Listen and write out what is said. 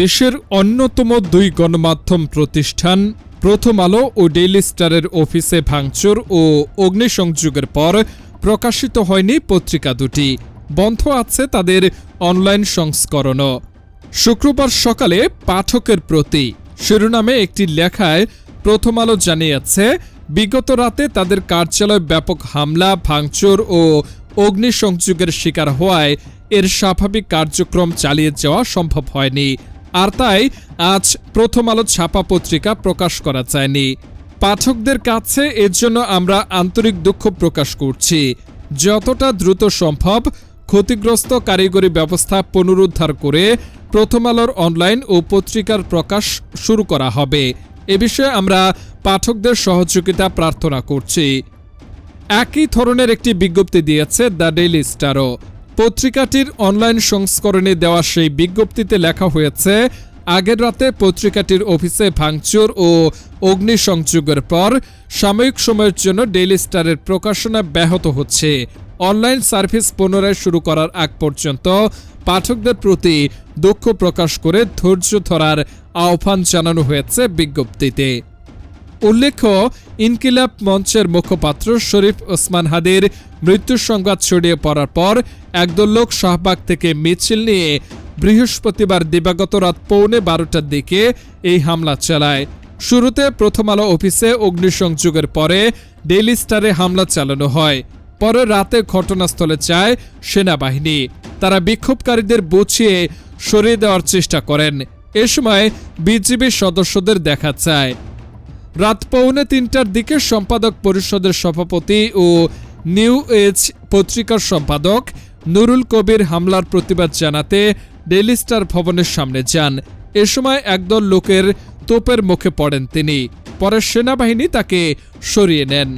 দেশের অন্যতম দুই গণমাধ্যম প্রতিষ্ঠান প্রথম আলো ও ডেইলি স্টারের অফিসে ভাঙচুর ও অগ্নিসংযোগের পর প্রকাশিত হয়নি পত্রিকা দুটি। বন্ধ আছে তাদের অনলাইন সংস্করণও। শুক্রবার সকালে পাঠকের প্রতি শিরোনামে একটি লেখায় প্রথম আলো জানিয়েছে, বিগত রাতে তাদের কার্যালয় ব্যাপক হামলা, ভাঙচুর ও অগ্নিসংযোগের শিকার হওয়ায় এর স্বাভাবিক কার্যক্রম চালিয়ে যাওয়া সম্ভব হয়নি। আর তাই আজ প্রথম আলো ছাপা পত্রিকা প্রকাশ করা যায়নি। পাঠকদের কাছে এর জন্য আমরা আন্তরিক দুঃখ প্রকাশ করছি। যতটা দ্রুত সম্ভব ক্ষতিগ্রস্ত কারিগরি ব্যবস্থা পুনরুদ্ধার করে প্রথম আলোর অনলাইন ও পত্রিকার প্রকাশ শুরু করা হবে। এ বিষয়ে আমরা পাঠকদের সহযোগিতা প্রার্থনা করছি। একই ধরনের একটি বিজ্ঞপ্তি দিয়েছে দ্য ডেইলি স্টারও। পত্রিকাটির অনলাইন সংস্করণে দেওয়া সেই বিজ্ঞপ্তিতে লেখা হয়েছে, আগের রাতে পত্রিকাটির অফিসে ভাঙচুর ও অগ্নিসংযোগের পর সাময়িক সময়ের জন্য ডেইলি স্টারের প্রকাশনা ব্যাহত হচ্ছে। অনলাইন সার্ভিস পুনরায় শুরু করার আগ পর্যন্ত পাঠকদের প্রতি দুঃখ প্রকাশ করে ধৈর্য ধরার আহ্বান জানানো হয়েছে বিজ্ঞপ্তিতে। উল্লেখ্য, ইনকিলাব মঞ্চের মুখপাত্র শরীফ ওসমান হাদির মৃত্যুর সংবাদ ছড়িয়ে পড়ার পর একদল লোক শাহবাগ থেকে মিছিল নিয়ে বৃহস্পতিবার দিবাগত রাত 12:15টার দিকে এই হামলা চালায়। শুরুতে প্রথম আলো অফিসে অগ্নিসংযোগের পরে ডেইলি স্টারে হামলা চালানো হয়। পরে রাতে ঘটনাস্থলে যায় সেনাবাহিনী। তারা বিক্ষোভকারীদের বুঝিয়ে সরিয়ে দেওয়ার চেষ্টা করেন। এ সময় বিজিবি সদস্যদের দেখা যায়। রাত 2:45টার দিকে সম্পাদক পরিষদের সভাপতি ও নিউ এজ পত্রিকার সম্পাদক নুরুল কবির হামলার প্রতিবাদ জানাতে ডেইলি স্টার ভবনের সামনে যান। এ সময় একদল লোকের তোপের মুখে পড়েন তিনি। পরে সেনাবাহিনী তাকে সরিয়ে নেন।